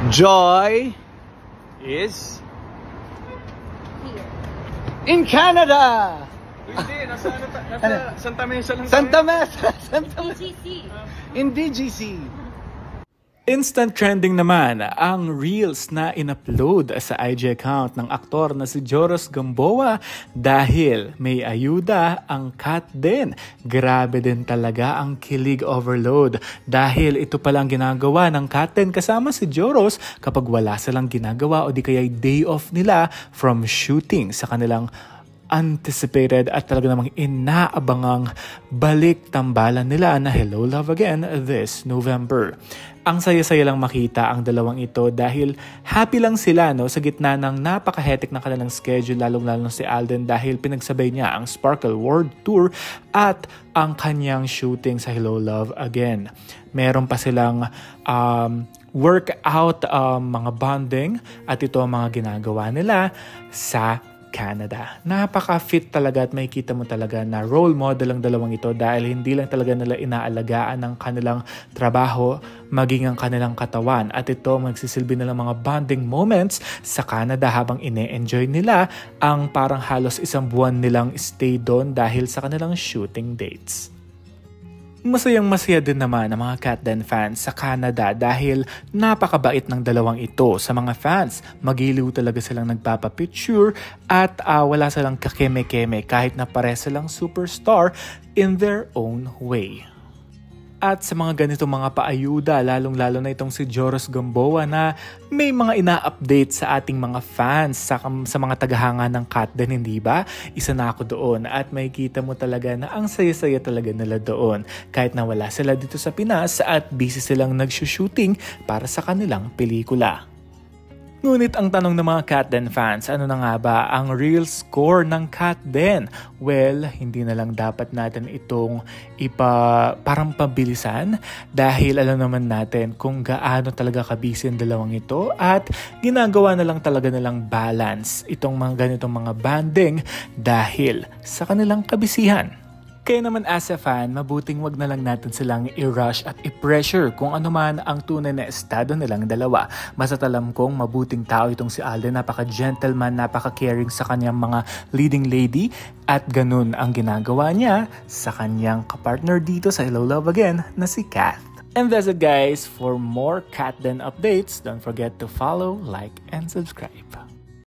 Joy is Here. in Canada! Hindi, nasa Santa Mesa lang. Santa Mesa! Santa Mesa! DGC. In DGC. Instant trending naman ang reels na in-upload sa IG account ng aktor na si Joros Gamboa dahil may ayuda ang cat din. Grabe din talaga ang kilig overload dahil ito palang ginagawa ng cat din kasama si Joros kapag wala silang ginagawa o di kaya day off nila from shooting sa kanilang anticipated at talaga namang inaabangang balik tambalan nila na Hello Love Again this November. Ang saya-saya lang makita ang dalawang ito dahil happy lang sila sa gitna ng napaka-hectic na kanilang schedule, lalong-lalo si Alden dahil pinagsabay niya ang Sparkle World Tour at ang kanyang shooting sa Hello Love Again. Meron pa silang workout, mga bonding at ito ang mga ginagawa nila sa Canada. Napaka-fit talaga at makikita mo talaga na role model ang dalawang ito dahil hindi lang talaga nila inaalagaan ang kanilang trabaho, maging ang kanilang katawan at ito magsisilbi nilang mga bonding moments sa Canada habang ine-enjoy nila ang parang halos isang buwan nilang stay doon dahil sa kanilang shooting dates. Masayang-masaya din naman ang mga Cat Den fans sa Canada dahil napakabait ng dalawang ito sa mga fans. Magiliw talaga silang nagpapapicture at wala silang kakeme-keme kahit na pare silang superstar in their own way. At sa mga ganitong mga paayuda, lalong-lalo na itong si Joros Gamboa na may mga ina-update sa ating mga fans, sa mga tagahanga ng Cat Den, hindi ba? Isa na ako doon at makikita mo talaga na ang saya-saya talaga nila doon. Kahit na wala sila dito sa Pinas at busy silang nag-shooting para sa kanilang pelikula. Ngunit ang tanong ng mga Cat Den fans, ano na nga ba ang real score ng Cat Den? Well, hindi na lang dapat natin itong parang pabilisan dahil alam naman natin kung gaano talaga kabisi ang dalawang ito at ginagawa na lang talaga nilang balance itong mga ganitong mga banding dahil sa kanilang kabisihan. Kaya naman as a fan, mabuting wag na lang natin silang i-rush at i-pressure kung ano man ang tunay na estado nilang dalawa. Basta't alam kong mabuting tao itong si Alden, napaka-gentleman, napaka-caring sa kanyang mga leading lady at ganun ang ginagawa niya sa kanyang kapartner dito sa Hello Love Again na si Kath. And that's it guys, for more Cat Den updates, don't forget to follow, like, and subscribe.